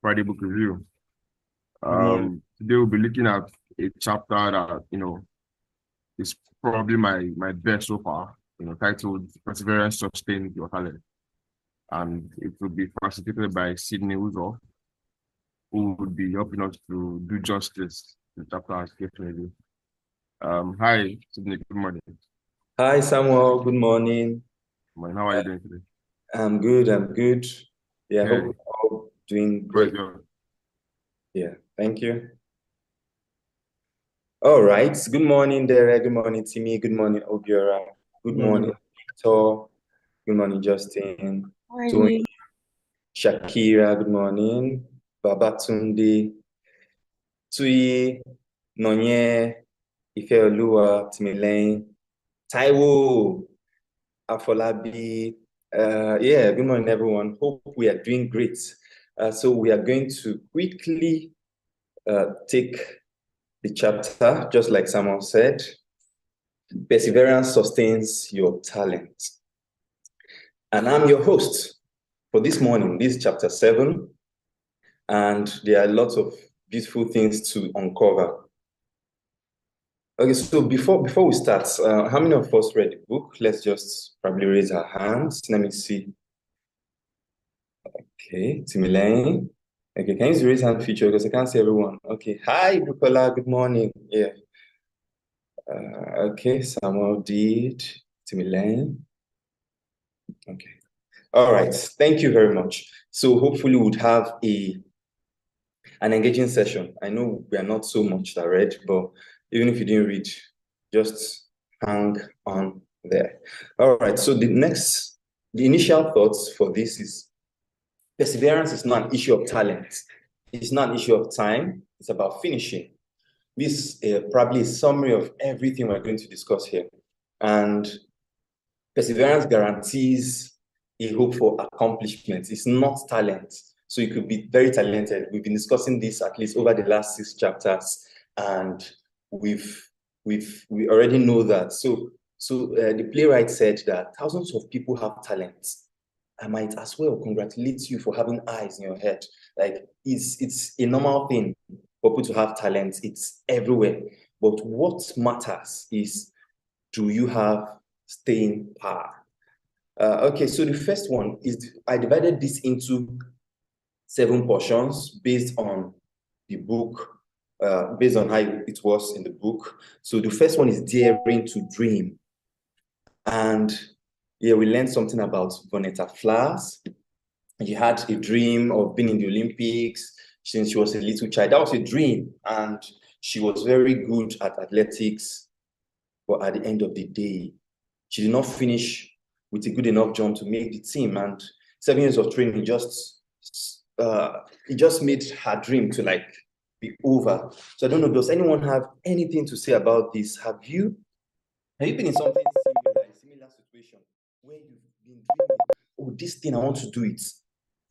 Friday book review. Good morning. Today we'll be looking at a chapter that is probably my best so far. Titled "Perseverance Sustains Your Talent," and it will be facilitated by Sydney Uzo, who would be helping us to do justice to the chapter as definitely. Hi Sydney, good morning. Hi, Samuel. Good morning. How are you doing today? I'm good. I'm good. Yeah, I hope Yeah, we're all doing quite great. well. Yeah, thank you. All right. Good morning, Derek. Good morning, Timmy. Good morning, Obiora. Good morning, Victor. Good morning, Justin. Tony, Morning. Shakira. Good morning. Babatunde. Tui, Nonye, Ifeoluwa, Timilein, Taiwo, Afolabi. Yeah, good morning, everyone. Hope we are doing great. So we are going to quickly take the chapter, just like someone said. Perseverance sustains your talent. And I'm your host for this morning, this is chapter 7. And there are lots of beautiful things to uncover. Okay, so before we start, how many of us read the book? Let's just probably raise our hands. Let me see. Okay, Timilein. Okay, can you use the raise hand feature because I can't see everyone. Okay, hi, Bukola. Good morning. Yeah. Okay, Samuel did. Timilein. Okay. All right. Thank you very much. So hopefully we'd have an engaging session. I know we are not so much that read, but even if you didn't read, just hang on there. All right. So the initial thoughts for this is perseverance is not an issue of talent. It's not an issue of time. It's about finishing. This is probably a summary of everything we're going to discuss here. And perseverance guarantees a hope for accomplishment. It's not talent. So you could be very talented. We've been discussing this at least over the last 6 chapters, and we already know that. So the playwright said that thousands of people have talents. I might as well congratulate you for having eyes in your head. Like it's a normal thing for people to have talent. It's everywhere. But what matters is, do you have staying power? Okay, so the first one is I divided this into 7 portions based on the book, based on how it was in the book. So the first one is daring to dream. And yeah, we learned something about Vonetta Flowers. She had a dream of being in the Olympics since she was a little child. That was a dream. And she was very good at athletics. But at the end of the day, she did not finish with a good enough jump to make the team. And 7 years of training it just made her dream to like be over. So I don't know, does anyone have anything to say about this? Have you been in something similar, a similar situation where you've been dreaming, oh, this thing I want to do it,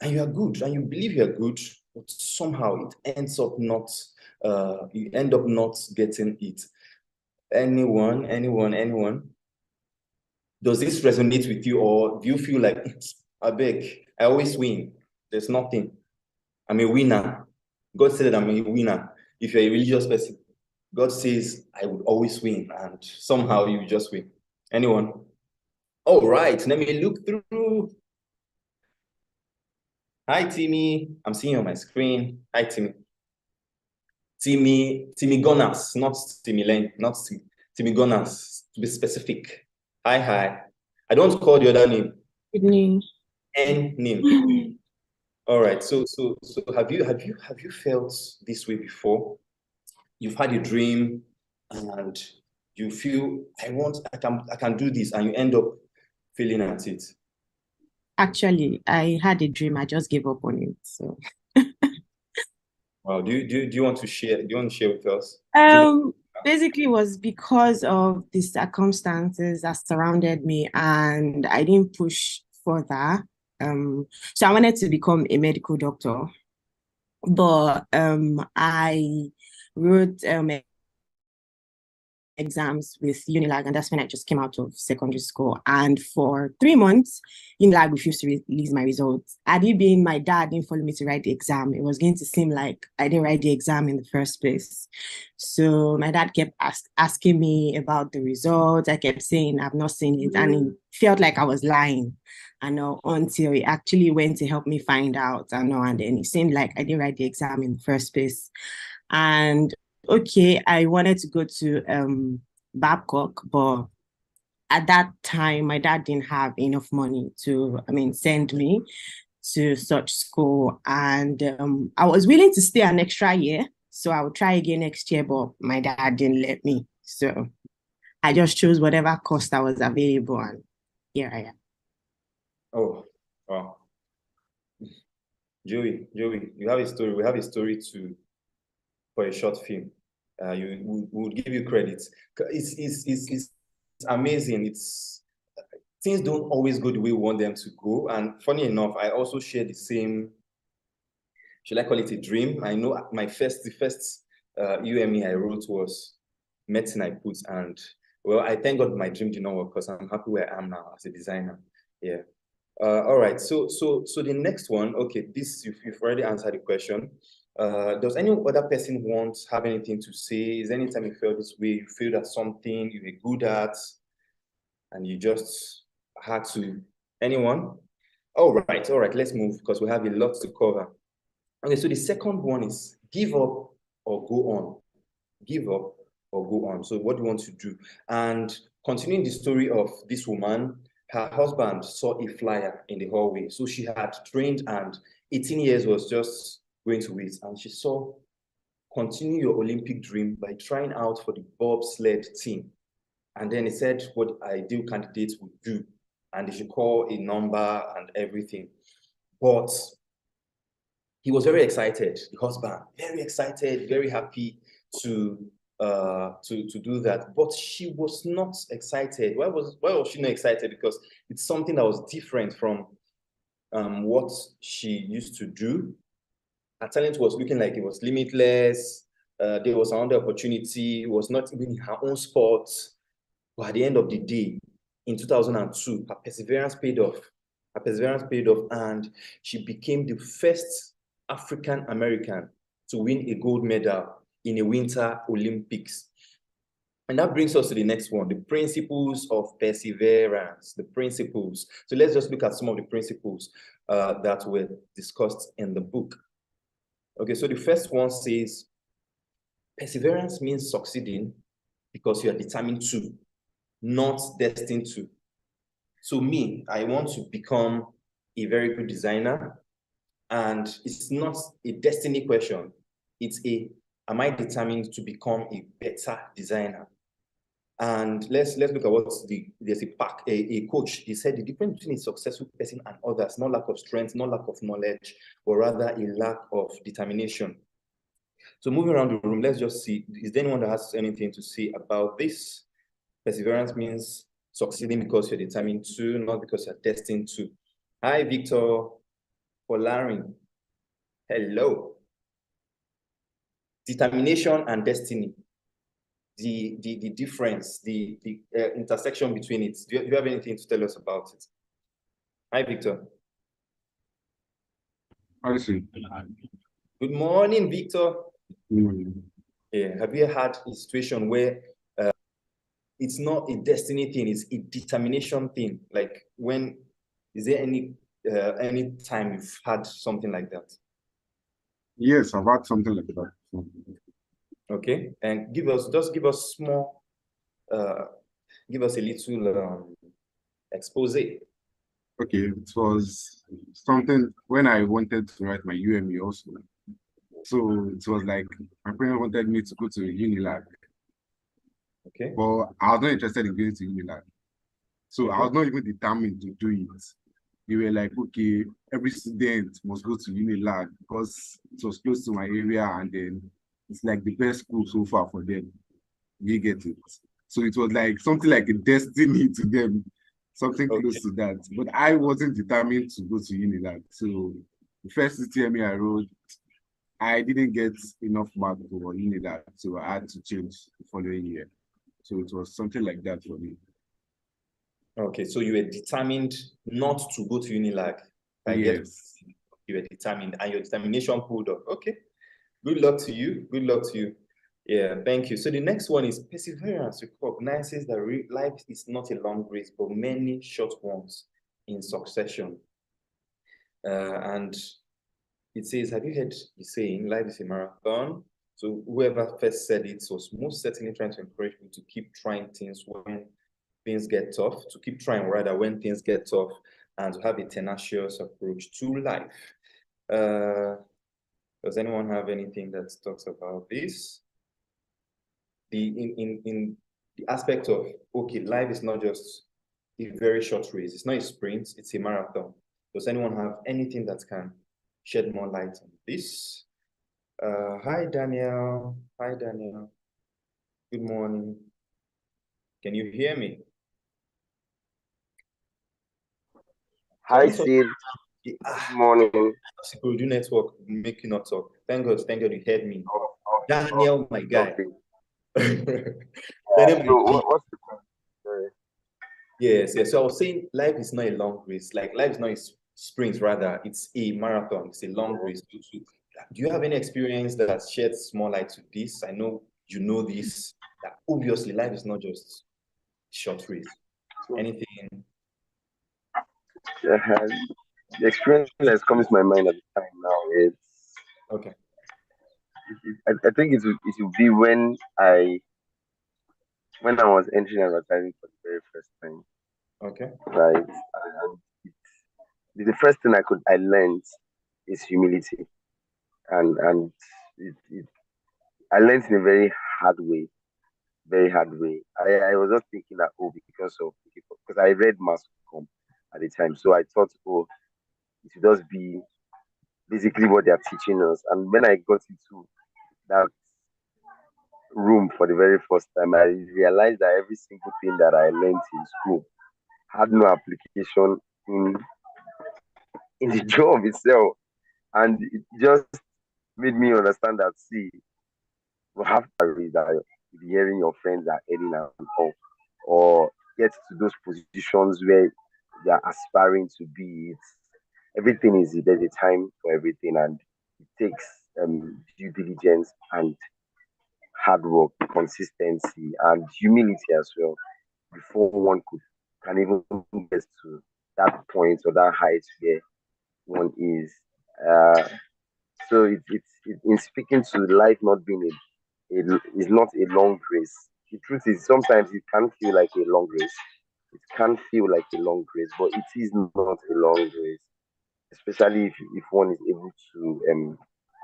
and you are good, and you believe you are good, but somehow it ends up not, you end up not getting it. Anyone? Does this resonate with you, or do you feel like, I beg, I always win? There's nothing. I'm a winner. God said I'm a winner. If you're a religious person, God says I would always win, and somehow you just win. Anyone? All right, let me look through. Hi, Timmy. I'm seeing you on my screen. Hi, Timmy. Timmy Gunners, not Timmy Lane, not Timmy Gunners, to be specific. Hi. I don't call the other name. Evening. N name. All right. So have you felt this way before? You've had a dream and you feel I can do this, and you end up failing at it. Actually, I had a dream. I just gave up on it. So, Wow. Do you want to share? Do you want to share with us? um, basically, it was because of the circumstances that surrounded me, and I didn't push further. So I wanted to become a medical doctor, but I wrote exams with Unilag, and that's when I just came out of secondary school. And for 3 months, Unilag refused to release my results. Had it been my dad didn't follow me to write the exam, it was going to seem like I didn't write the exam in the first place. So my dad kept asking me about the results. I kept saying I've not seen it, and it felt like I was lying. I know, until he actually went to help me find out. I know, and then it seemed like I didn't write the exam in the first place. And okay, I wanted to go to Babcock, but at that time, my dad didn't have enough money to, send me to such school. And I was willing to stay an extra year, so I would try again next year, but my dad didn't let me. So I just chose whatever course that was available, and here I am. Oh, wow. Joey, you have a story. We have a story for a short film. We would give you credit. It's amazing. Things don't always go the way we want them to go. And funny enough, I also share the same, should I call it a dream? I know the first UME I wrote was medicine I put, and well, I thank God my dream did not work, because I'm happy where I am now as a designer. Yeah. All right. So the next one, okay, this you've already answered the question. Does any other person have anything to say? Is there any time you feel this way, you feel that something you were good at and you just had to, anyone? All right, let's move, because we have a lot to cover. Okay, so the second one is give up or go on. Give up or go on. So what do you want to do? And continuing the story of this woman, her husband saw a flyer in the hallway. So she had trained, and 18 years was just going to waste. And she saw, continue your Olympic dream by trying out for the bobsled team. And then it said what ideal candidates would do, and they should call a number and everything. But he was very excited, the husband, very excited, very happy to do that. But she was not excited. Why was she not excited? Because it's something that was different from what she used to do. Her talent was looking like it was limitless. There was another opportunity. It was not even in her own sport. But at the end of the day, in 2002, her perseverance paid off. And she became the first African American to win a gold medal in a Winter Olympics. And that brings us to the next one, the principles of perseverance, the principles. So let's just look at some of the principles that were discussed in the book. Okay, so the first one says, perseverance means succeeding because you are determined to, not destined to. So me, I want to become a very good designer, and it's not a destiny question. It's am I determined to become a better designer? And let's look at what there's a coach. He said the difference between a successful person and others, not lack of strength, not lack of knowledge, but rather a lack of determination. So moving around the room, let's just see, is there anyone that has anything to say about this? Perseverance means succeeding because you're determined to, not because you're destined to. Hi, Victor Polarin. Hello. Determination and destiny. The difference, the intersection between it. Do you have anything to tell us about it? Hi, Victor. I see. Good morning, Victor. Mm. Yeah. Have you had a situation where it's not a destiny thing, it's a determination thing? Like, is there any time you've had something like that? Yes, I've had something like that. Okay, and give us a little expose. Okay, it was something when I wanted to write my UME also. So it was like my parents wanted me to go to Unilag. Okay. But I was not interested in going to Unilag. So I was not even determined to do it. They were like, okay, every student must go to Unilag because it was close to my area, and then it's like the best school so far for them. You get it. So it was like something like a destiny to them, something close to that. But I wasn't determined to go to Unilag. So the first CTME I wrote, I didn't get enough mark for Unilag, so I had to change the following year. So it was something like that for me. Okay, so you were determined not to go to Unilag. Yes. You were determined, and your determination pulled up. Okay, good luck to you. Good luck to you. Yeah, thank you. So the next one is perseverance recognizes that life is not a long race, but many short ones in succession. And it says, have you heard the saying, life is a marathon? So whoever first said it was most certainly trying to encourage people to keep trying things when things get tough, to keep trying rather when things get tough, and to have a tenacious approach to life. Does anyone have anything that talks about this? In the aspect of, okay, life is not just a very short race. It's not a sprint, it's a marathon. Does anyone have anything that can shed more light on this? Hi, Daniel. Hi, Daniel. Good morning. Can you hear me? Hi, Sid. Good morning. Security network make you not talk. Thank God you heard me. Daniel, my guy. Daniel, what's the question? Yes. So I was saying life is not a long race. Like life is not a sprint, rather, it's a marathon, it's a long race. Do you have any experience that sheds more light to this? I know you know this. That obviously life is not just short race. Anything? The experience that's coming to my mind at the time now is okay. I think it will be when I was entering advertising for the very first time. Okay. Right. The first thing I learned is humility, and I learned in a very hard way. Very hard way. I was just thinking that because I read mass comm at the time, so I thought, oh, it should just be basically what they are teaching us. And when I got into that room for the very first time, I realized that every single thing that I learned in school had no application in the job itself. And it just made me understand that, see, you have to read that you'll be hearing your friends are heading and all, or get to those positions where they are aspiring to be. Everything is there's a time for everything, and it takes due diligence and hard work, consistency, and humility as well before one can even get to that point or that height where one is. So in speaking to life not being is not a long race. The truth is sometimes it can feel like a long race. It can feel like a long race, but it is not a long race. Especially if one is able to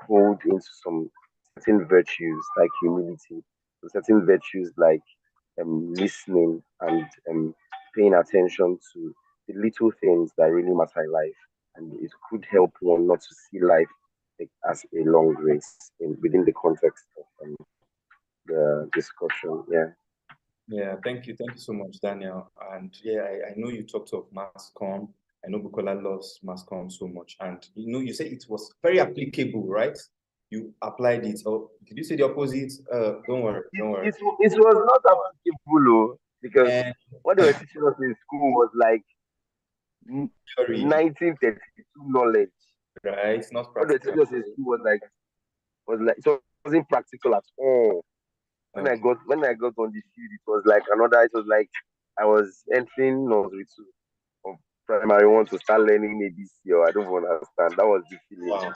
hold into some certain virtues like humility, certain virtues like listening and paying attention to the little things that really matter in life. And it could help one not to see life like, as a long race within the context of the discussion. Yeah. Yeah, thank you so much, Daniel. And yeah, I know you talked of mass comm. I know Bukola loves mass comm so much, and you said it was very applicable, right? You applied it. Or did you say the opposite? Don't worry. It was not applicable, because what they were teaching us in school was like 1932 knowledge. Right, it's not practical. What they teaching us in school was like so it wasn't practical at all. When I got on the field, it was like I was entering nursery 2 or primary 1 to start learning ABC, or I don't understand. That was the feeling. Wow.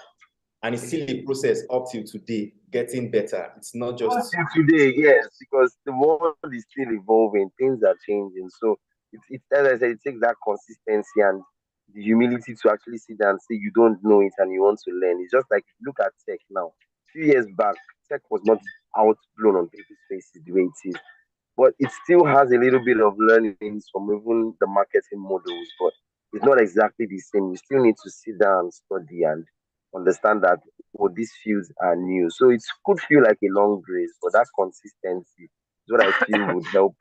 And it's still a process up till today, getting better. It's not just up till today, yes, because the world is still evolving, things are changing. So it's as I said, it takes that consistency and the humility to actually sit down and say you don't know it and you want to learn. It's just like look at tech now. A few years back, tech was not outblown on people's faces the way it is. But it still has a little bit of learnings from even the marketing models, but it's not exactly the same. You still need to sit down and study and understand that these fields are new. So it could feel like a long race, but that consistency is what I feel would help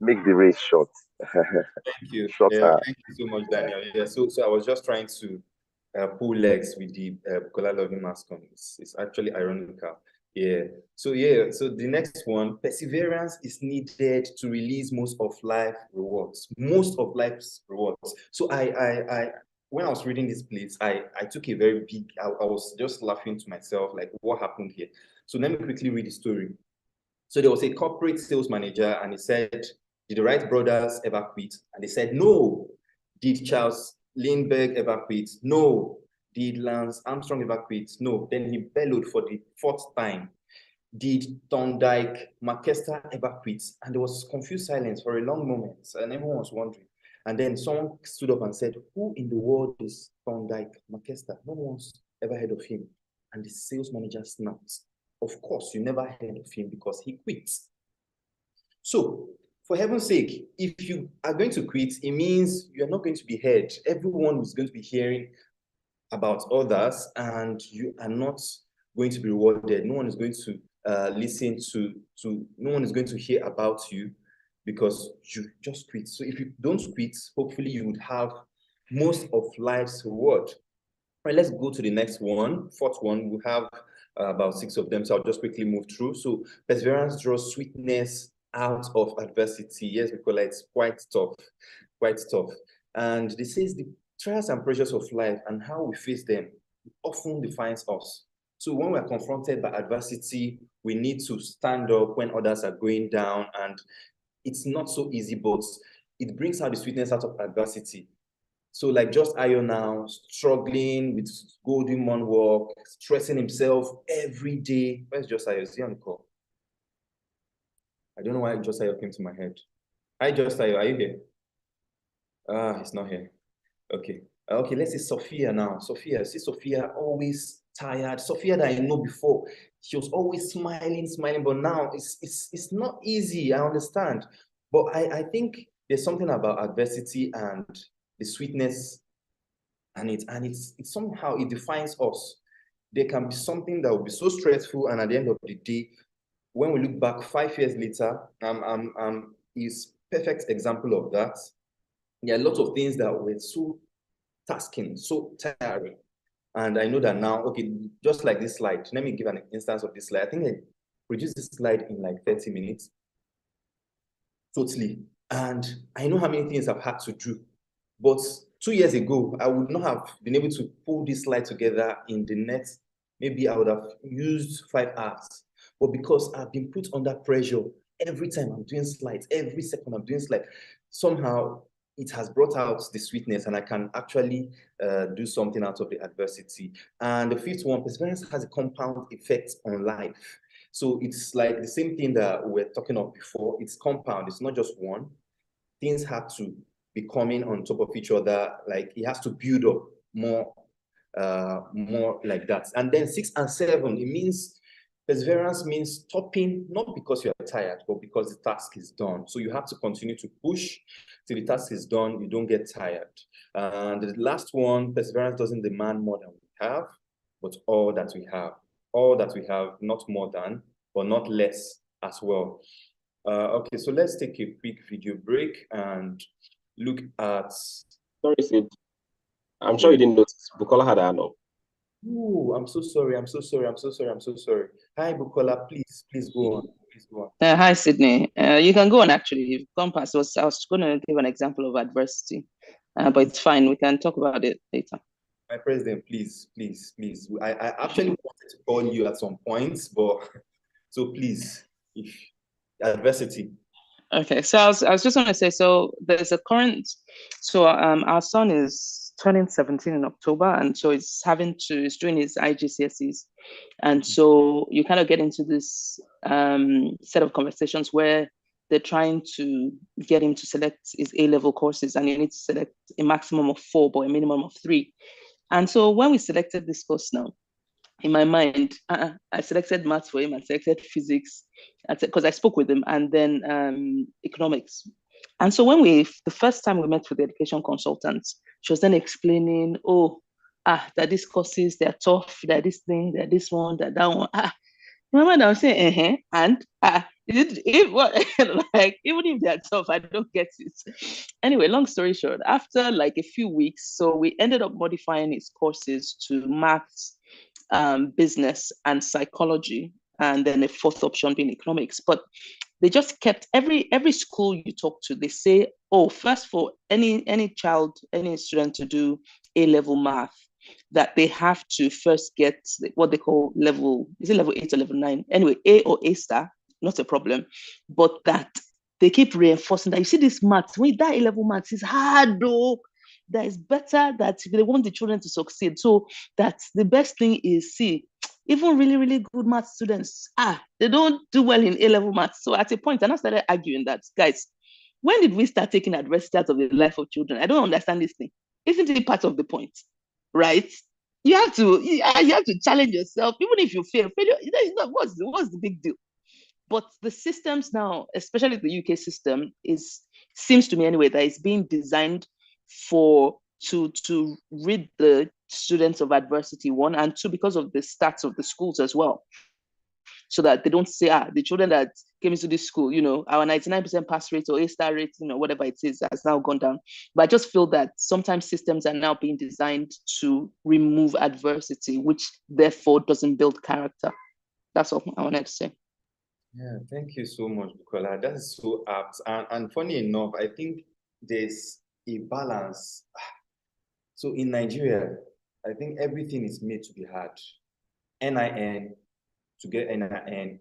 make the race short. Thank you. Shorter. Thank you so much, Daniel. Yeah, so I was just trying to pull legs with the Bukola loving mass comm. It's actually ironical. Yeah. So the next one, perseverance is needed to release most of life rewards. Most of life's rewards. So I when I was reading this place, I took a very big, I was just laughing to myself, like, what happened here? So let me quickly read the story. So there was a corporate sales manager, and he said, did the Wright brothers ever quit? And they said, no. Did Charles Lindbergh ever quit? No. Did Lance Armstrong ever quit? No. Then he bellowed for the fourth time. Did Thorndike McKester ever quit? And there was confused silence for a long moment, and everyone was wondering. And then someone stood up and said, who in the world is Thorndike McKester? No one's ever heard of him. And the sales manager snapped. Of course, you never heard of him because he quit. So, for heaven's sake, if you are going to quit, it means you're not going to be heard. Everyone is going to be hearing about others, and you are not going to be rewarded. No one is going to listen to, no one is going to hear about you because you just quit. So if you don't quit, hopefully you would have most of life's reward. All right, let's go to the next one. Fourth one, we have about 6 of them, so I'll just quickly move through. So perseverance draws sweetness out of adversity. Yes, because it's quite tough, quite tough. And this says the trials and pressures of life and how we face them often defines us. So when we're confronted by adversity, we need to stand up when others are going down, and it's not so easy, but it brings out the sweetness out of adversity. So like just Ayo now, struggling with golden man work, stressing himself every day. Where's Josiah? Is he on the call? I don't know why Josiah came to my head. Hi, Josiah, are you here? He's not here. Okay. Okay, let's see Sophia now. Sophia, see Sophia always tired. Sophia that I know before, she was always smiling, but now it's not easy. I understand. But I think there's something about adversity and the sweetness, and it's somehow it defines us. There can be something that will be so stressful, and at the end of the day, when we look back 5 years later, is perfect example of that. There are a lot of things that were so tasking, so tiring. And I know that now, okay, just like this slide, let me give an instance of this slide. I think I produced this slide in like 30 minutes. Totally. And I know how many things I've had to do. But 2 years ago, I would not have been able to pull this slide together in the next, maybe I would have used 5 hours. But because I've been put under pressure every time I'm doing slides, every second I'm doing slides, somehow it has brought out the sweetness, and I can actually do something out of the adversity. And the fifth one, perseverance has a compound effect on life. So it's like the same thing that we were talking of before. It's compound, it's not just one. Things have to be coming on top of each other. Like it has to build up more like that. And then 6 and 7, it means perseverance means stopping, not because you are tired, but because the task is done. So you have to continue to push till the task is done. You don't get tired. And the last one, perseverance doesn't demand more than we have, but all that we have. All that we have, not more than, but not less as well. Okay, so let's take a quick video break and look at. Sorry, Sid. I'm sure you didn't notice. Bukola had a hand up. Oh, I'm so sorry. Hi, Bukola. Please go on. Hi, Sydney. You can go on, actually. You've gone past. I was going to give an example of adversity, but it's fine. We can talk about it later. My president, please. I actually wanted to call you at some points, but so please, if adversity. Okay, so I was just going to say, so there's a current, so our son is turning 17 in October, and so he's doing his IGCSEs, and so you kind of get into this set of conversations where they're trying to get him to select his A-level courses, and you need to select a maximum of 4, but a minimum of 3. And so when we selected this course now, in my mind, I selected maths for him, I selected physics, because I spoke with him, and then economics. And so the first time we met with the education consultant, she was then explaining, that these courses, they're tough, they're this thing, they're this one, they're that one. My mind, I was saying, and like, even if they're tough, I don't get it. Anyway, long story short, after like a few weeks, so we ended up modifying his courses to maths, business, and psychology. and then a fourth option being economics. But they just kept every school you talk to, they say, oh, first for any child, any student to do A-level math, that they have to first get what they call level, is it level 8 or level 9? Anyway, A or A star, not a problem. But that they keep reinforcing that, you see, this maths, when that A-level maths is hard though, that is better, that they want the children to succeed. So that's the best thing is, see, even really, really good math students, they don't do well in A-level maths. So at a point, and I started arguing that, guys, when did we start taking adversity out of the life of children? I don't understand this thing. Isn't it part of the point, right? You have to challenge yourself, even if you fail. Failure, what's the big deal? But the systems now, especially the UK system, seems to me anyway that it's being designed to rid the students of adversity, one, and two, because of the stats of the schools as well, so that they don't say, the children that came into this school, our 99% pass rate or A-star rate, whatever it is, has now gone down. But I just feel that sometimes systems are now being designed to remove adversity, which therefore doesn't build character. That's all I wanted to say. Yeah, thank you so much, Bukola. That is so apt. And funny enough, I think there's a balance. So in Nigeria, I think everything is made to be hard. NIN, to get NIN,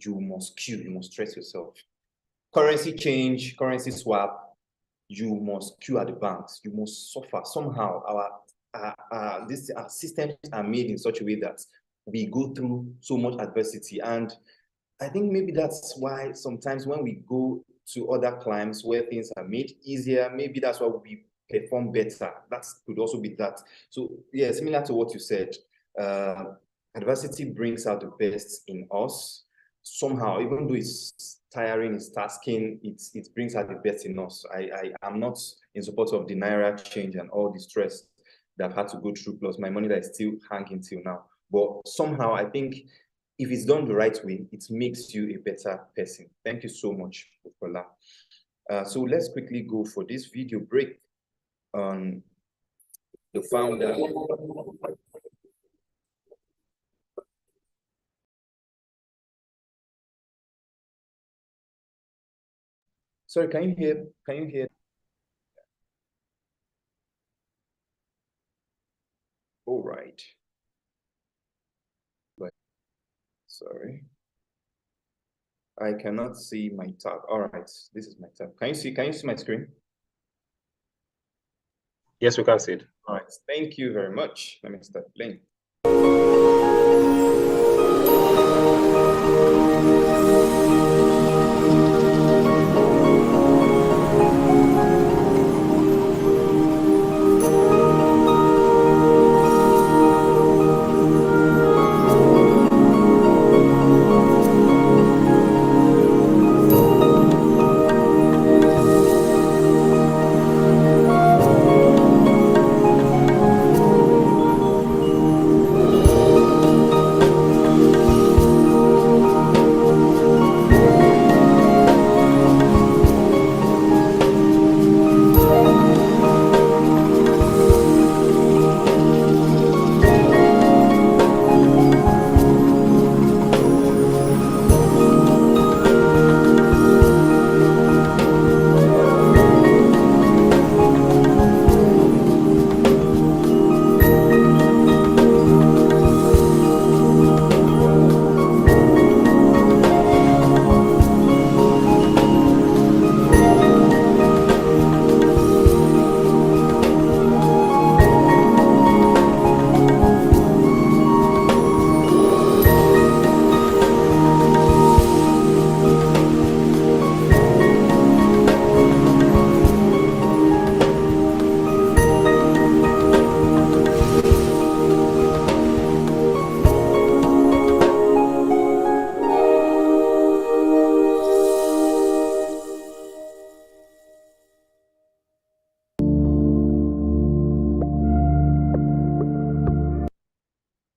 you must queue, you must stress yourself. Currency change, currency swap, you must queue at the banks, you must suffer. Somehow our systems are made in such a way that we go through so much adversity. And I think maybe that's why sometimes when we go to other climes where things are made easier, maybe that's why we perform better. That could also be that. So yeah, similar to what you said, adversity brings out the best in us. Somehow, even though it's tiring, it's tasking, it brings out the best in us. I am not in support of the Naira change and all the stress that I've had to go through, plus my money that is still hanging till now. But somehow, I think if it's done the right way, it makes you a better person. Thank you so much, Bukola. So let's quickly go for this video break on the founder. Sorry, can you hear? Can you hear? All right. Sorry. I cannot see my tab. All right, this is my tab. Can you see my screen? Yes, we can see it. All right, thank you very much. Let me start playing.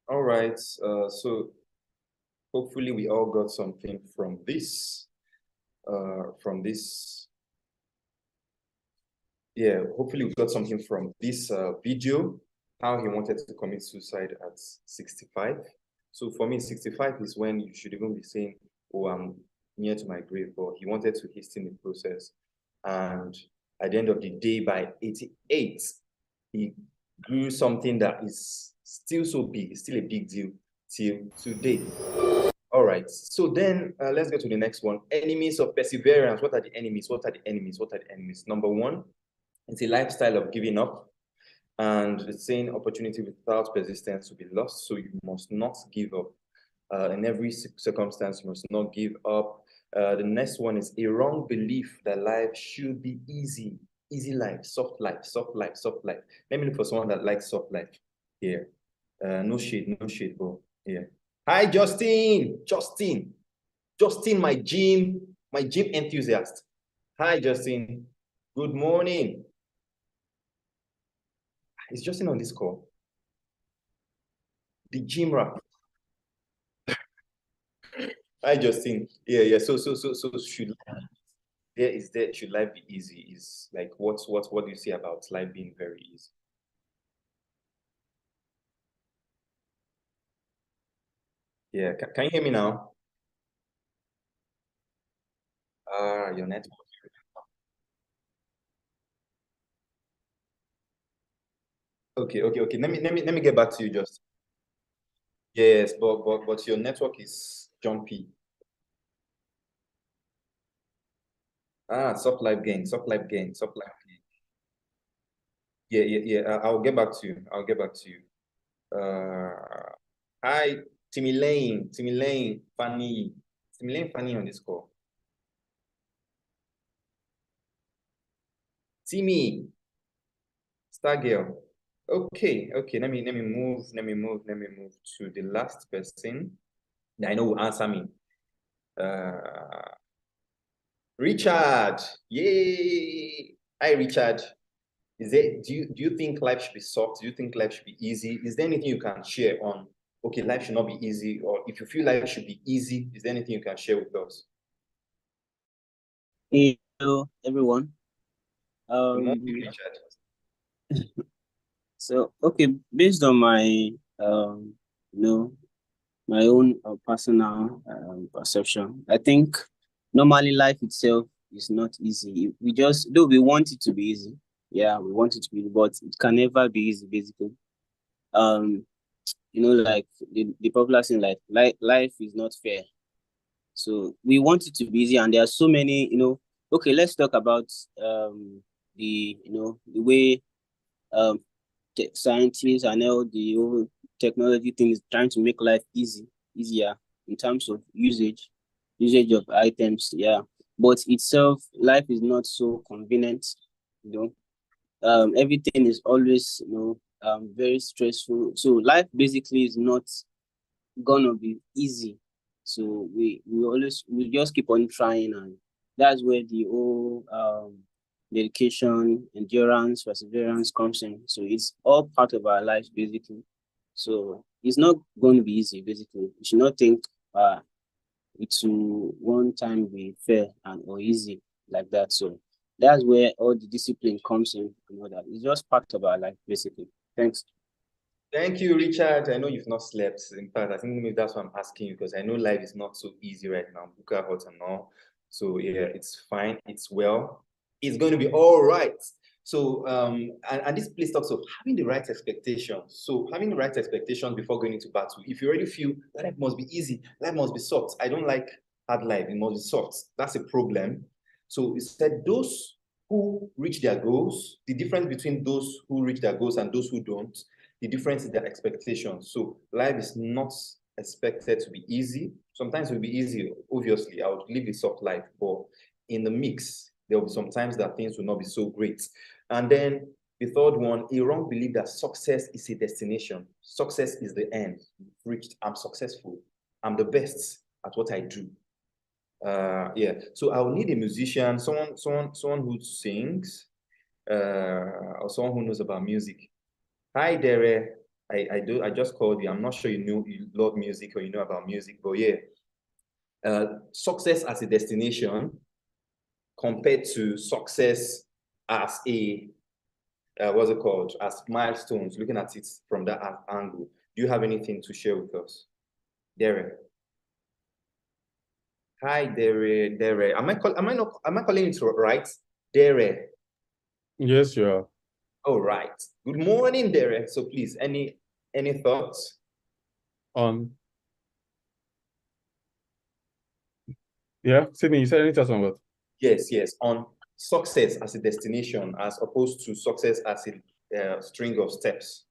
All right, so hopefully we all got something from this, yeah, hopefully we got something from this video, how he wanted to commit suicide at 65. So for me, 65 is when you should even be saying, oh, I'm near to my grave, but he wanted to hasten the process. And at the end of the day, by 88, he grew something that is still so big, it's still a big deal till today. All right, so then let's go to the next one. Enemies of perseverance. What are the enemies? What are the enemies? What are the enemies? Number one, it's a lifestyle of giving up. And it's saying opportunity without persistence will be lost. So you must not give up. In every circumstance, you must not give up. The next one is a wrong belief that life should be easy. Easy life, soft life, soft life, soft life. Let me look for someone that likes soft life here. No shade, bro. Yeah. Hi, Justin. Justin, my gym enthusiast. Hi, Justin. Good morning. Is Justin on this call? The gym rat. Hi, Justin. Yeah. So should life be easy? Is like what do you say about life being very easy? Yeah, can you hear me now? Your network. Okay. Let me get back to you, Justin. Yes, but your network is jumpy. Soft life gain. Yeah. I'll get back to you. Hi, Timmy Lane, Fanny. Timmy Lane, Fanny on this call. Timmy, Star Girl. Okay. Let me move to the last person that I know will answer me. Richard. Yay! Hi, Richard. Do you think life should be soft? Do you think life should be easy? Is there anything you can share on, okay, life should not be easy, or if you feel life should be easy, is there anything you can share with us? Hello, everyone. Good morning, Richard. So okay, based on my my own personal perception, I think normally life itself is not easy. We just, though we want it to be easy, yeah, we want it to be, but it can never be easy. Basically, like the popular saying, like life is not fair. So we want it to be easy, and there are so many, Okay, let's talk about the way scientists and all the whole technology thing is trying to make life easier in terms of usage of items. Yeah, but itself, life is not so convenient. Everything is always very stressful. So life basically is not gonna be easy. So we just keep on trying, and that's where the whole dedication, endurance, perseverance comes in. So it's all part of our lives basically. So it's not going to be easy basically. You should not think it will one time be fair or easy like that. So that's where all the discipline comes in and all that. It's just part of our life basically. Thanks. Thank you, Richard. I know you've not slept. In fact, I think maybe that's why I'm asking you, because I know life is not so easy right now. Buka hot and all. So yeah, it's fine. It's well. It's going to be all right. So and this place talks of having the right expectations. So having the right expectations before going into battle. If you already feel life must be easy, life must be soft. I don't like hard life. It must be soft. That's a problem. So it said those who reach their goals, the difference between those who reach their goals and those who don't, the difference is their expectations. So life is not expected to be easy. Sometimes it will be easy. Obviously, I would live a soft life, but in the mix, there will be some times that things will not be so great. And then the third one, a wrong belief that success is a destination. Success is the end. Reached, I'm successful. I'm the best at what I do. Yeah. So I'll need a musician, someone who sings, or someone who knows about music. Hi, Dere. I just called you. I'm not sure you love music or you know about music, but yeah. Success as a destination compared to success as a what's it called? As milestones, looking at it from that angle. Do you have anything to share with us? Dere. Hi, Dere. Dere. Am I calling it right? Dere. Yes, you are. All right. Good morning, Dere. So please, any thoughts? Yeah, Sydney, you said anything about? Yes. On success as a destination as opposed to success as a string of steps.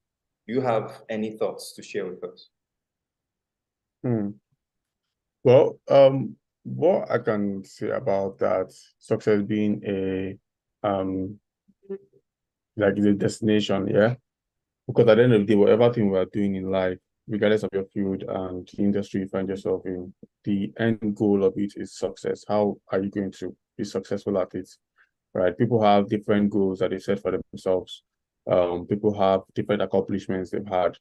Do you have any thoughts to share with us? Well, what I can say about that success being a like the destination, yeah. Because at the end of the day, whatever thing we are doing in life, regardless of your field and the industry you find yourself in, the end goal of it is success. How are you going to be successful at it? Right? People have different goals that they set for themselves. People have different accomplishments they've had.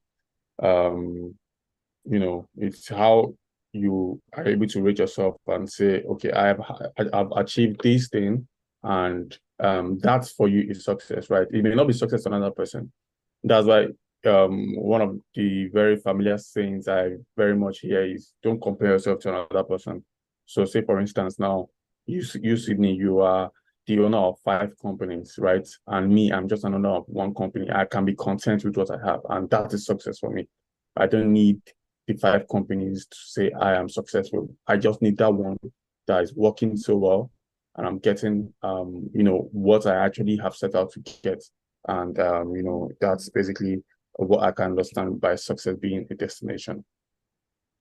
It's how you are able to rate yourself and say, okay, I've achieved this thing, and that's for you is success, right? It may not be success to another person. That's why one of the very familiar sayings I very much hear is don't compare yourself to another person. So say for instance, now you Sydney, you are the owner of 5 companies, right? And me, I'm just an owner of 1 company. I can be content with what I have, and that is success for me. I don't need the 5 companies to say I am successful. I just need that one that is working so well, and I'm getting what I actually have set out to get. And that's basically what I can understand by success being a destination.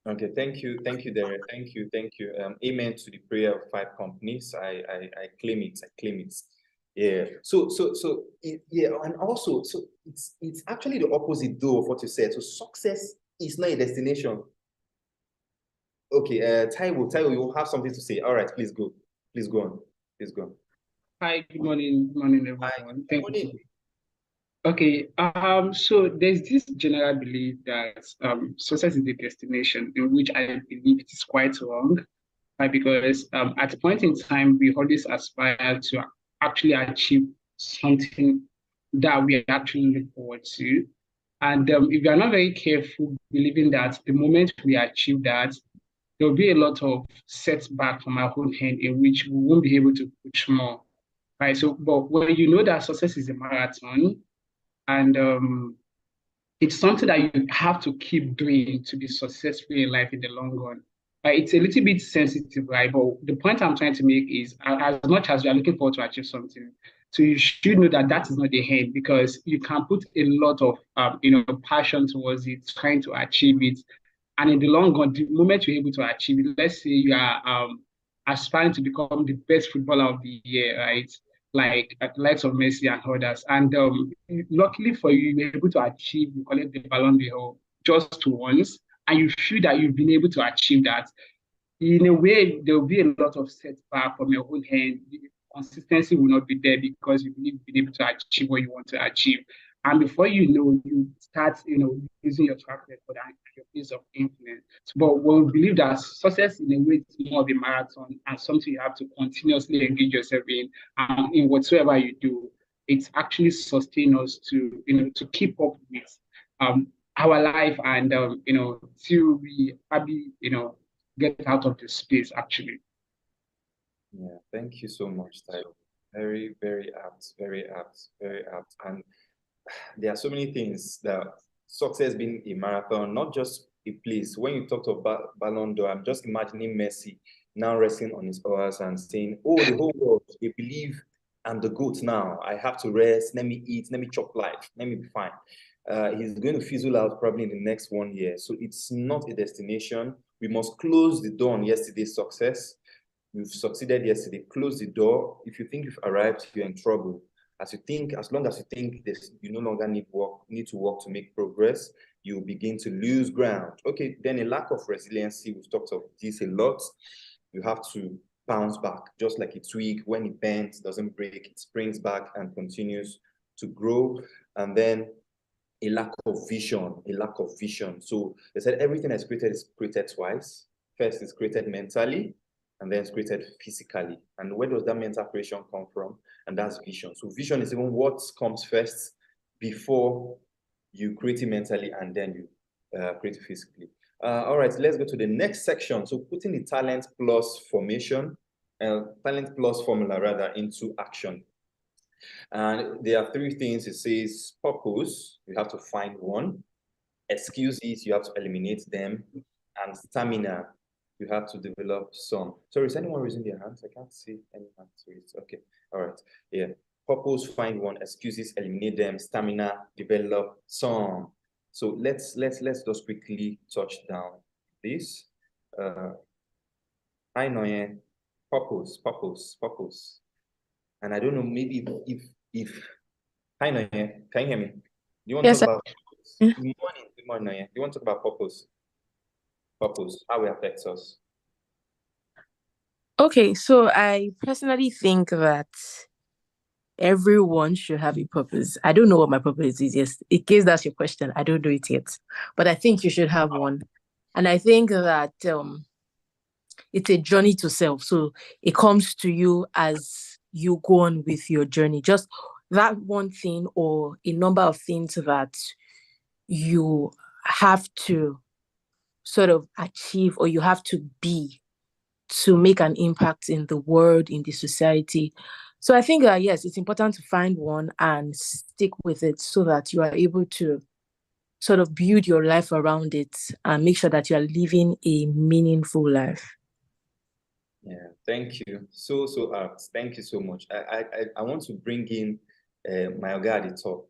Okay, thank you, Derek. Thank you. Amen to the prayer of 5 companies. I claim it. Yeah. So and also, so it's actually the opposite though of what you said. So success is not a destination. Okay, Taiwo, you have something to say. All right, please go on. Hi, good morning, everyone. Thank you. Okay, so there's this general belief that success is the destination, in which I believe it is quite wrong, right? Because at a point in time, we always aspire to actually achieve something that we actually look forward to. And if you are not very careful, believing that the moment we achieve that, there will be a lot of setback from our own hand in which we won't be able to push more, right? So, but when you know that success is a marathon, and it's something that you have to keep doing to be successful in life in the long run. It's a little bit sensitive, right? But the point I'm trying to make is, as much as you are looking forward to achieve something, so you should know that that is not the end, because you can put a lot of passion towards it, trying to achieve it, and in the long run, the moment you're able to achieve it, let's say you are aspiring to become the best footballer of the year, right? Like at the likes of Messi and others. And luckily for you, you're able to achieve, you collect the Ballon d'Or just once, and you feel that you've been able to achieve that. In a way, there will be a lot of setback from your own hand. Consistency will not be there because you've been able to achieve what you want to achieve. And before you know, you start, using your track record and your place of influence. But we believe that success in a way is more of a marathon and something you have to continuously engage yourself in whatsoever you do. It's actually sustain us to, to keep up with our life and, till we probably, get out of this space actually. Yeah, thank you so much, Tyler. Very, very apt. And there are so many things that success being a marathon, not just a place. When you talked about Ballon d'Or, I'm just imagining Messi now resting on his oars and saying, oh, the whole world, they believe I'm the GOAT now. I have to rest, let me eat, let me chop life, let me be fine. He's going to fizzle out probably in the next 1 year. So it's not a destination. We must close the door on yesterday's success. We've succeeded yesterday. Close the door. If you think you've arrived, you're in trouble. As long as you think this, you no longer need to work to make progress, you begin to lose ground. Okay, then a lack of resiliency. We've talked of this a lot. You have to bounce back, just like a twig. When it bends, doesn't break, it springs back and continues to grow. And then a lack of vision. So they said everything that's created is created twice. First, it's created mentally, and then it's created physically. And where does that mental creation come from? And that's vision. So vision is even what comes first before you create it mentally and then you create it physically. All right, let's go to the next section. So putting the talent plus formation, talent plus formula rather, into action. And there are three things. It says purpose, you have to find one. Excuses, you have to eliminate them. And stamina, you have to develop some. Sorry, is anyone raising their hands? I can't see any hands raised. Okay, all right, yeah. Purpose, find one. Excuses, eliminate them. Stamina, develop some. So let's just quickly touch down this. Hi Noye, purpose. And I don't know, maybe if hi Noye, can you hear me? Do you want to talk about purpose? Good morning, Noye. Do you want to talk about purpose? Purpose, how it affects us. Okay, so I personally think that everyone should have a purpose. I don't know what my purpose is. Yes, in case that's your question, I don't know it yet, but I think you should have one. And I think that it's a journey to self. So it comes to you as you go on with your journey. Just that one thing or a number of things that you have to sort of achieve or you have to be to make an impact in the world, in the society. So I think that, yes, it's important to find one and stick with it so that you are able to sort of build your life around it and make sure that you are living a meaningful life. Yeah, thank you. So thank you so much. I want to bring in my guy at the top.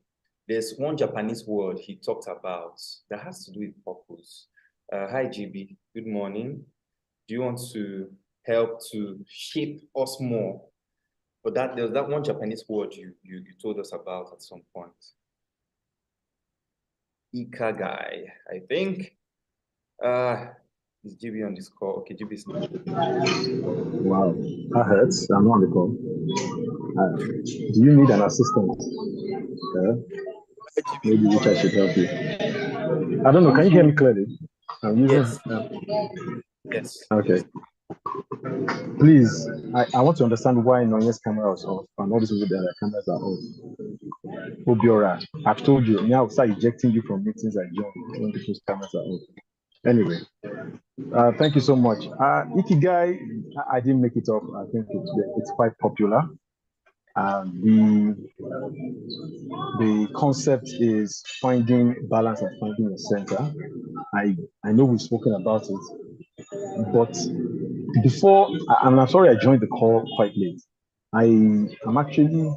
There's one Japanese word he talked about that has to do with purpose. Hi, GB. Good morning. Do you want to help to shape us more? But there's that one Japanese word you told us about at some point. Ikagai, I think. Is GB on this call? Okay, GB is not. Wow, that hurts. I'm not on the call. Do you need an assistant? Maybe which I should help you. I don't know. Can you hear me clearly? I'm using. Yes. Okay. Please, I want to understand why Nonye's camera is off and all these people their cameras are off. Obiora, I've told you, now I'll start ejecting you from meetings I join when people's cameras are off. Anyway, thank you so much. Ikigai, I didn't make it up. I think it's quite popular. The concept is finding balance and finding your center. I know we've spoken about it, but before, and I'm sorry I joined the call quite late. I am actually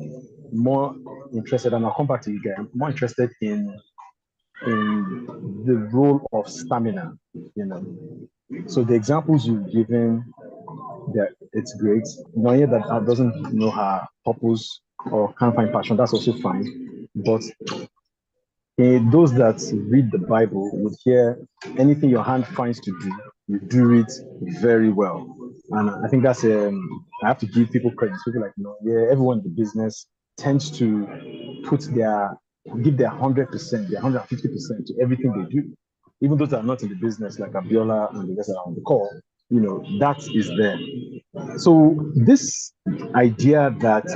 more interested, and I'll come back to you guys. I'm more interested in the role of stamina. So the examples you've given, it's great. Knowing that doesn't know her purpose or can't find passion, that's also fine. But those that read the Bible would hear anything your hand finds to do, you do it very well. And I think that's I have to give people credit. People like, everyone in the business tends to give their 100%, their 150% to everything they do. Even those that are not in the business, like Abiola and the rest that are on the call, that is there. So this idea that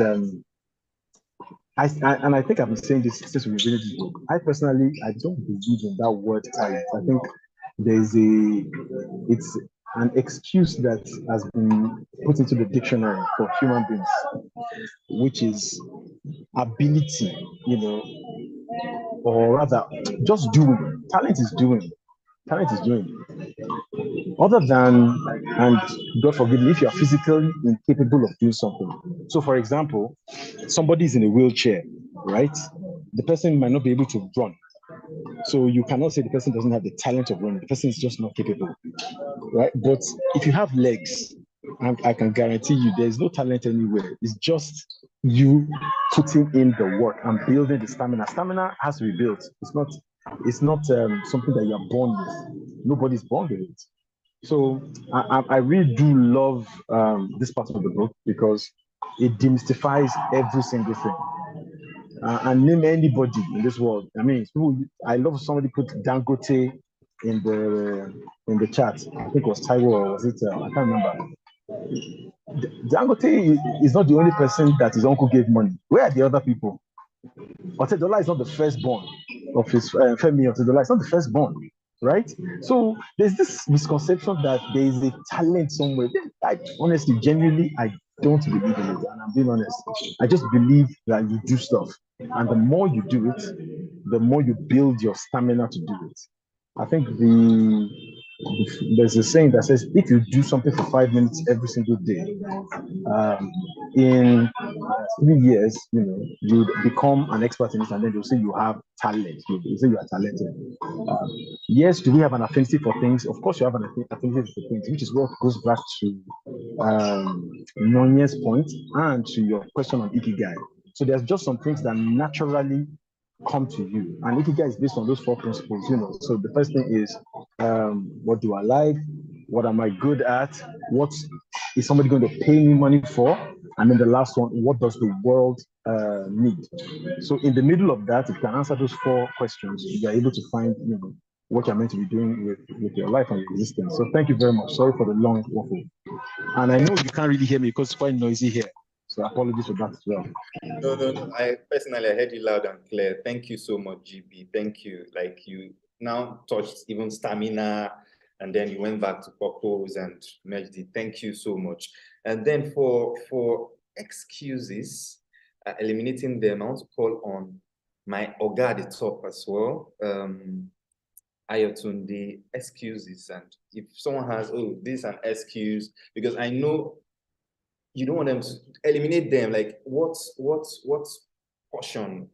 I think I've been saying this since we read this book. I personally, I don't believe in that word talent. I think it's an excuse that has been put into the dictionary for human beings, which is ability, or rather just doing. Talent is doing. Other than, and God forgive me, if you are physically incapable of doing something. So for example, somebody is in a wheelchair, right? The person might not be able to run. So you cannot say the person doesn't have the talent of running. The person is just not capable, right? But if you have legs, I can guarantee you there's no talent anywhere. It's just you putting in the work and building the stamina. Stamina has to be built. It's not something that you're born with. Nobody's born with it. So I really do love this part of the book because it demystifies every single thing. And name anybody in this world. I mean, I love somebody put Dangote in the chat. I think it was Taiwo or was it? I can't remember. Dangote is not the only person that his uncle gave money. Where are the other people? Otedola is not the firstborn of his Femi Otedola. It's not the firstborn. right? So there's this misconception that there is a talent somewhere. I honestly, genuinely, I don't believe in it, and I'm being honest. I just believe that you do stuff, and the more you do it, the more you build your stamina to do it. I think there's a saying that says if you do something for 5 minutes every single day, um, in 3 years, you become an expert in it, and then they'll say you have talent. They'll say you are talented. Yes, do we have an affinity for things? Of course, you have an affinity for things, which is what goes back to Nonye's point and to your question on Ikigai. So there's just some things that naturally come to you, and Ikigai is based on those 4 principles. So the first thing is, what do I like? What am I good at? What is somebody going to pay me money for? And then the last one, what does the world need? So in the middle of that, if you can answer those 4 questions, you are able to find what you're meant to be doing with your life and your existence. So thank you very much. Sorry for the long waffle. And I know you can't really hear me because it's quite noisy here. So apologies for that as well. No. I personally, I heard you loud and clear. Thank you so much, GB. Thank you. Like, you now touched even stamina, and then you went back to purpose and merged it. Thank you so much. And then for excuses, eliminating them, I want to call on my Oga at the top as well. Ayotunde, excuses. And if someone has, this is an excuse, because I know you don't want them to eliminate them. Like, what portion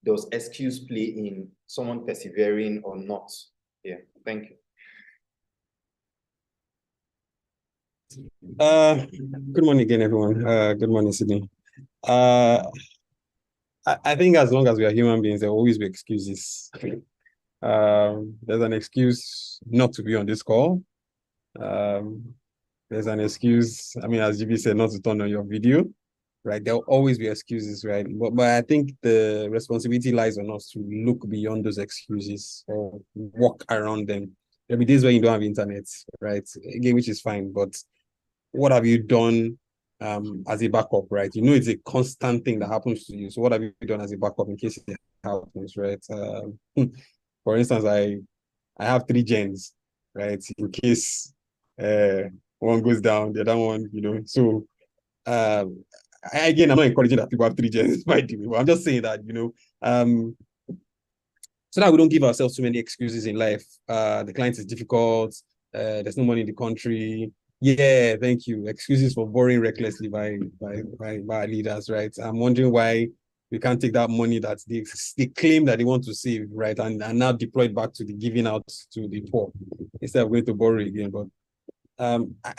does excuse play in someone persevering or not? Yeah, thank you. Good morning again, everyone. Good morning, Sydney. I think as long as we are human beings, there will always be excuses. There's an excuse not to be on this call. There's an excuse, as GB said, not to turn on your video, right? There will always be excuses, right? But I think the responsibility lies on us to look beyond those excuses or walk around them. There'll be days where you don't have internet, right? Again, which is fine, but what have you done as a backup, right? It's a constant thing that happens to you. So what have you done as a backup in case it happens, right? For instance, I have 3 gens, right? In case one goes down, the other one, So again, I'm not encouraging that people have 3 gens, by the way, but I'm just saying that, so that we don't give ourselves too many excuses in life. The client is difficult. There's no money in the country. Yeah, thank you. Excuses for borrowing recklessly by our leaders, right? I'm wondering why we can't take that money that they claim that they want to save, right, and now deploy it back to the giving out to the poor instead of going to borrow again. But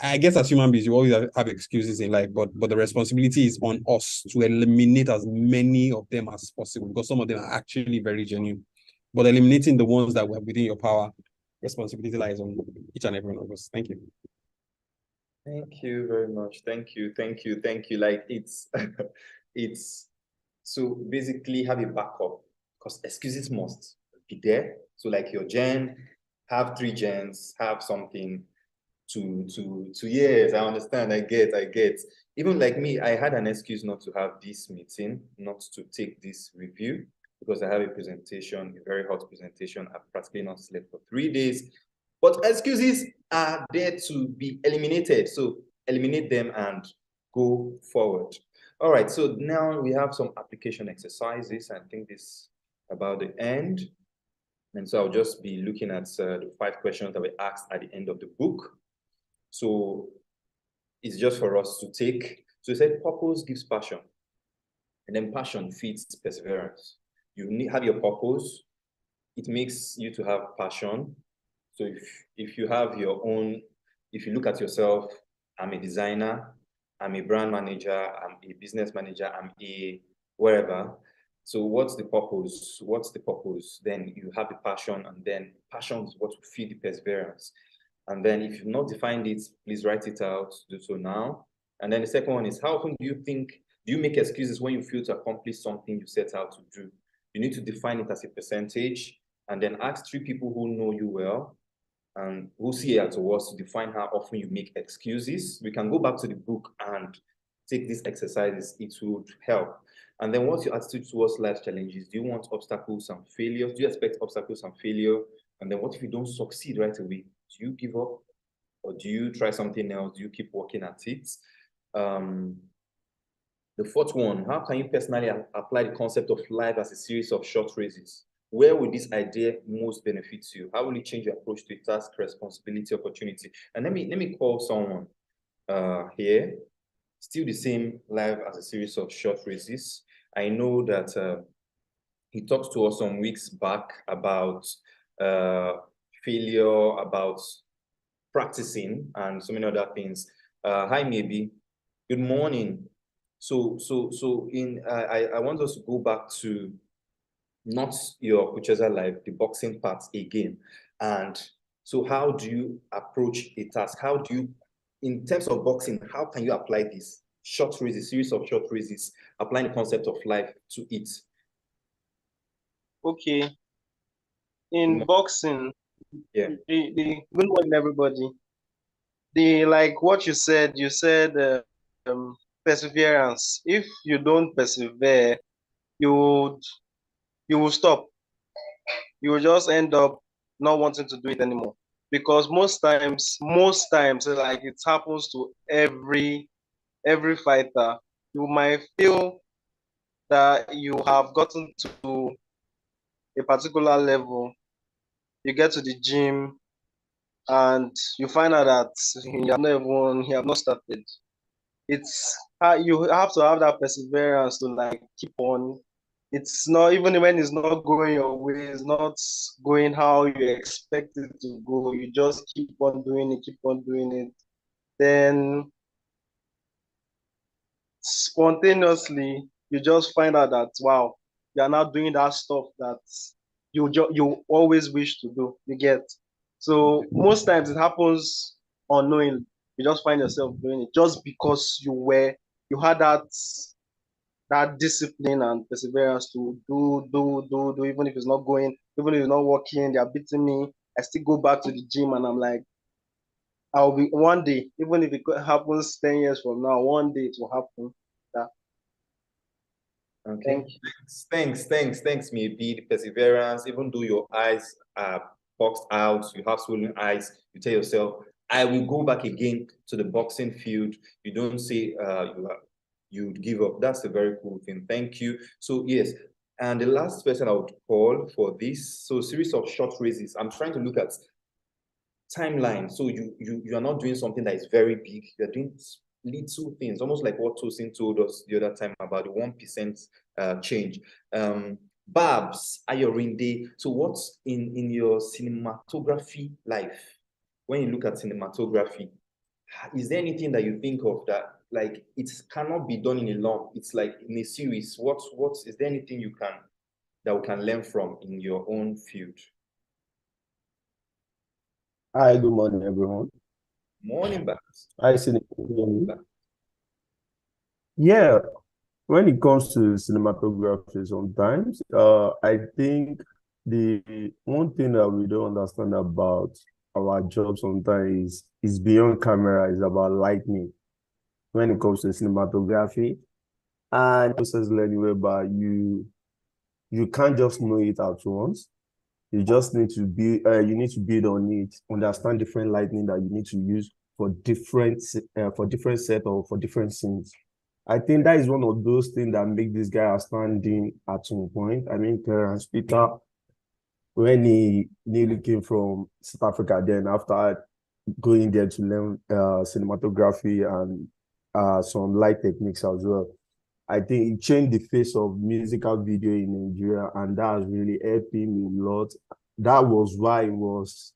I guess as human beings, you always have excuses in life, but the responsibility is on us to eliminate as many of them as possible, because some of them are actually very genuine. But eliminating the ones that were within your power, responsibility lies on each and every one of us. Thank you. Thank you very much. Thank you. Like, it's so basically have a backup, because excuses must be there. So like your gen, have 3 gens, have something to yes, I understand. I get. Even like me, I had an excuse not to have this meeting, not to take this review, because I have a presentation, a very hot presentation. I've practically not slept for 3 days. But excuses are there to be eliminated. So eliminate them and go forward. All right, so now we have some application exercises. I think this is about the end. And so I'll just be looking at the 5 questions that were asked at the end of the book. So it's just for us to take. So it said purpose gives passion, and then passion feeds perseverance. You have your purpose. It makes you to have passion. So if you have your own, if you look at yourself, I'm a designer, I'm a brand manager, I'm a business manager, I'm a wherever. So what's the purpose? Then you have the passion, and then passion is what will feed the perseverance. And then if you've not defined it, please write it out, do so now. And then the second one is, how often do you make excuses when you fail to accomplish something you set out to do? You need to define it as a percentage, and then ask 3 people who know you well and who see it to us to define how often you make excuses. We can go back to the book and take these exercises. It would help. And then what's your attitude towards life challenges? Do you want obstacles and failures? Do you expect obstacles and failure? And then what if you don't succeed right away? Do you give up? Or do you try something else? Do you keep working at it? The fourth one, how can you personally apply the concept of life as a series of short races? Where will this idea most benefit you? How will it change your approach to a task, responsibility, opportunity? And let me call someone here. Still the same, life as a series of short races. I know that he talked to us some weeks back about failure, about practicing, and so many other things. Hi, maybe. Good morning. So I want us to go back to not your Kucheza life, the boxing part again. And so how do you approach a task? How do you, in terms of boxing, how can you apply this? Short races, series of short races, applying the concept of life to it. Okay. In boxing, yeah, good morning, everybody. Like what you said perseverance. If you don't persevere, you will stop. You will just end up not wanting to do it anymore. Because most times, like it happens to every fighter, you might feel that you have gotten to a particular level, you get to the gym, and you find out that you have not started. It's you have to have that perseverance to like keep on. It's not, even when it's not going your way, it's not going how you expect it to go, you just keep on doing it. Then spontaneously, you just find out that, wow, you are now doing that stuff that you always wish to do. You get. So most times it happens unknowingly. You just find yourself doing it just because you had that discipline and perseverance to do, even if it's not going, even if it's not working, they're beating me. I still go back to the gym and I'm like, I'll be one day, even if it happens 10 years from now, one day it will happen. Yeah. Okay. Thanks, maybe the perseverance, even though your eyes are boxed out, you have swollen eyes, you tell yourself, I will go back again to the boxing field. You don't say you give up. That's a very cool thing. Thank you. So yes, and the last person I would call for this, so series of short races. I'm trying to look at timeline. So you are not doing something that is very big. You're doing little things, almost like what Tosin told us the other time about the 1% change. Babs, Ayorinde, so what's in your cinematography life? When you look at cinematography, is there anything that you think of that like it cannot be done in a long, it's like in a series? Is there anything that we can learn from in your own field? Hi, good morning, everyone. Morning, Babs. Hi, yeah, when it comes to cinematography, sometimes I think the one thing that we don't understand about our job sometimes is beyond camera, is about lighting when it comes to cinematography and process learning, whereby you can't just know it at once. You just need to be you need to build on it, understand different lighting that you need to use for different set or for different scenes. I think that is one of those things that make this guy outstanding at some point. I mean, Clarence Peter, when he nearly came from South Africa, then after going there to learn cinematography and some light techniques as well, I think it changed the face of musical video in Nigeria, and that has really helped him a lot. That was why it was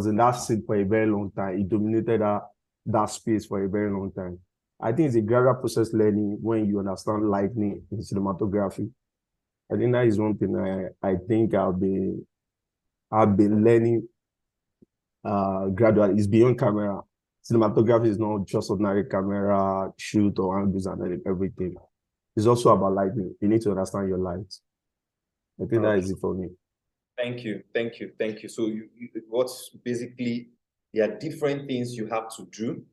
in that scene for a very long time. It dominated that space for a very long time. I think it's a gradual process learning when you understand lighting in cinematography. I think that is one thing I think I've been learning gradually. It's beyond camera. Cinematography is not just ordinary camera shoot or angles and everything. It's also about lighting. You need to understand your lights. I think that is it for me. Thank you. So what's basically, there are different things you have to do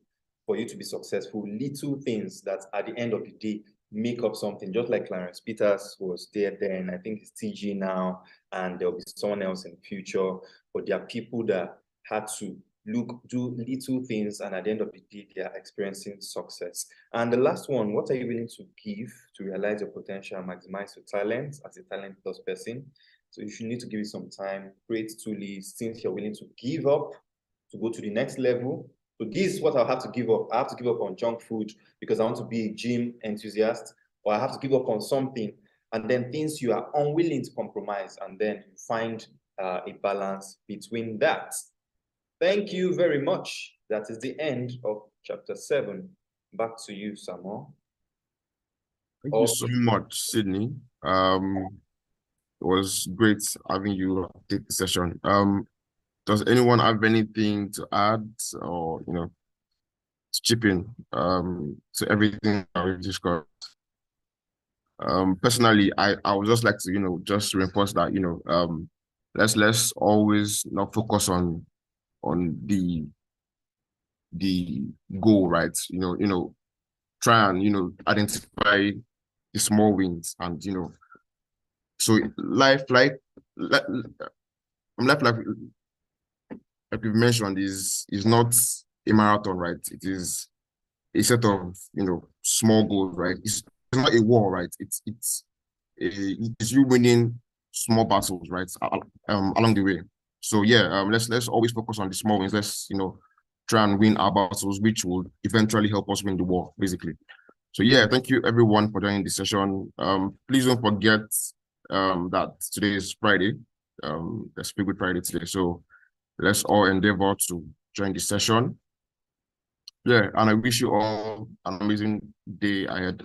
for you to be successful. Little things that at the end of the day, make up something, just like Clarence Peters was there then. I think it's TG now, and there'll be someone else in the future. But there are people that had to do little things, and at the end of the day, they are experiencing success. And the last one, what are you willing to give to realize your potential and maximize your talent as a talent plus person? So if you need to give it some time, create two lists, things you're willing to give up to go to the next level. So this is what I'll have to give up. I have to give up on junk food because I want to be a gym enthusiast, or I have to give up on something. And then things you are unwilling to compromise, and then you find a balance between that. Thank you very much. That is the end of chapter 7. Back to you, Samuel. Thank you so much, Sydney. It was great having you take the session. Does anyone have anything to add, or to chip in to everything that we've discussed? Personally, I would just like to just reinforce that let's always not focus on the goal, right? Try and identify the small wins, and so life like we've mentioned is not a marathon, right? It is a set of small goals, right? It's not a war, right? It's you winning small battles, right? Along the way. So yeah, let's always focus on the small wins. Let's try and win our battles, which will eventually help us win the war, basically. So yeah, thank you everyone for joining the session. Please don't forget that today is Friday. Let's Speak Good Friday today. So let's all endeavor to join the session. Yeah, and I wish you all an amazing day ahead.